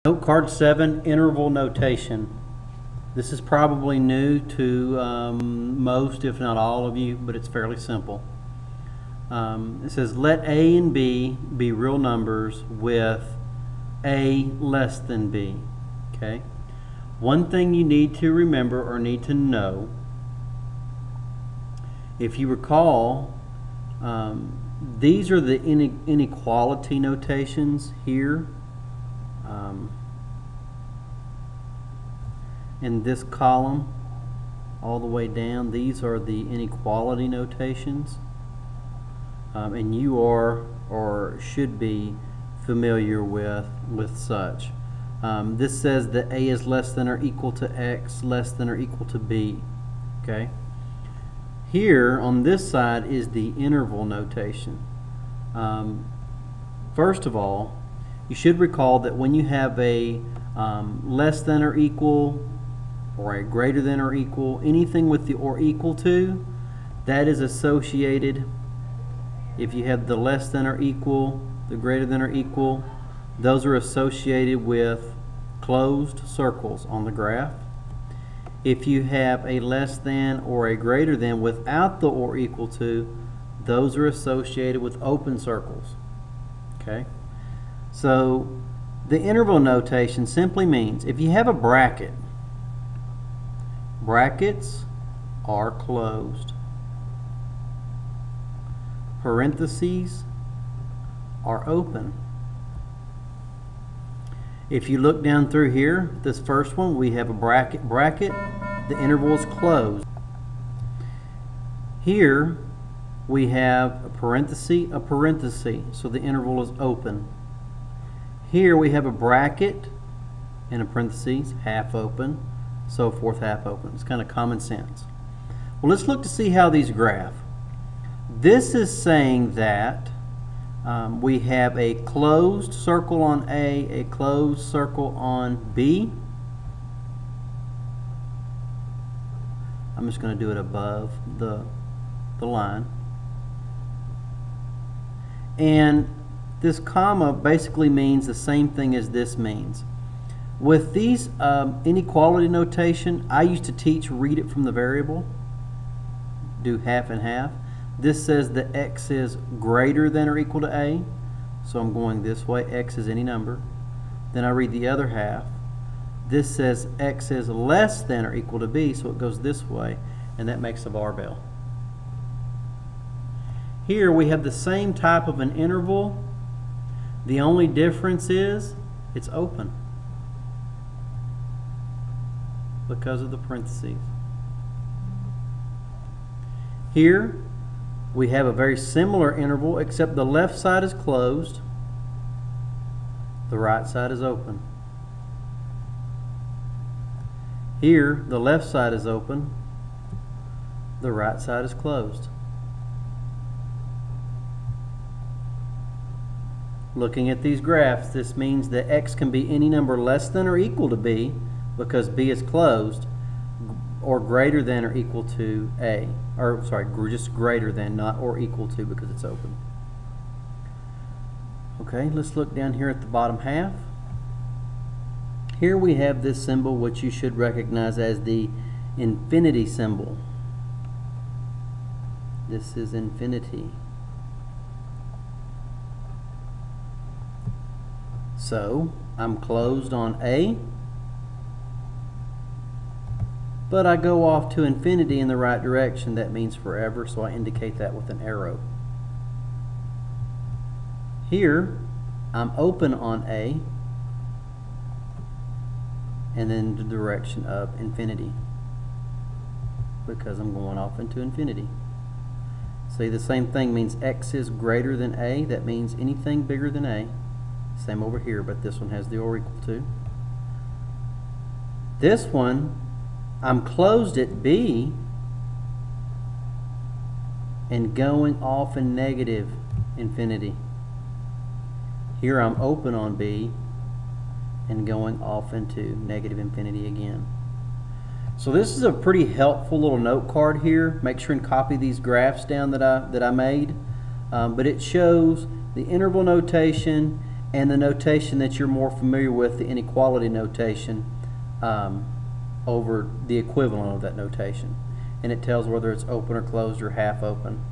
Note card 7, interval notation. This is probably new to most, if not all of you, but it's fairly simple. It says, let A and B be real numbers with A less than B. Okay. One thing you need to remember or need to know, if you recall, these are the inequality notations here. In this column all the way down, these are the inequality notations, and you are or should be familiar with such. This says that A is less than or equal to X, less than or equal to B. Okay. Here on this side is the interval notation. First of all, you should recall that when you have a less than or equal or a greater than or equal, anything with the or equal to, that is associated, if you have the less than or equal, the greater than or equal, those are associated with closed circles on the graph. If you have a less than or a greater than without the or equal to, those are associated with open circles. Okay? So the interval notation simply means if you have a bracket, brackets are closed, parentheses are open. If you look down through here, this first one, we have a bracket, the interval is closed. Here we have a parenthesis, so the interval is open. Here we have a bracket and a parenthesis, half open, so forth, half open. It's kind of common sense. Well, let's look to see how these graph. This is saying that we have a closed circle on A, a closed circle on B. I'm just going to do it above the line. And this comma basically means the same thing as this means. With these inequality notation, I used to teach read it from the variable, do half and half. This says that X is greater than or equal to A, so I'm going this way. X is any number. Then I read the other half. This says X is less than or equal to B, so it goes this way, and that makes a barbell. Here we have the same type of an interval. The only difference is it's open because of the parentheses. Here we have a very similar interval, except the left side is closed, the right side is open. Here the left side is open, the right side is closed. Looking at these graphs, this means that X can be any number less than or equal to B because B is closed, or greater than or equal to A, or sorry, just greater than, not or equal to, because it's open. Okay, let's look down here at the bottom half. Here we have this symbol, which you should recognize as the infinity symbol. This is infinity. So I'm closed on A, but I go off to infinity in the right direction. That means forever, so I indicate that with an arrow. Here I'm open on A, and then the direction of infinity, because I'm going off into infinity. See, the same thing means X is greater than A. That means anything bigger than A. Same over here, but this one has the or equal to. This one, I'm closed at B and going off in negative infinity. Here I'm open on B and going off into negative infinity again. So this is a pretty helpful little note card here. Make sure and copy these graphs down that I made. But it shows the interval notation and the notation that you're more familiar with, the inequality notation, over the equivalent of that notation. And it tells whether it's open or closed or half open.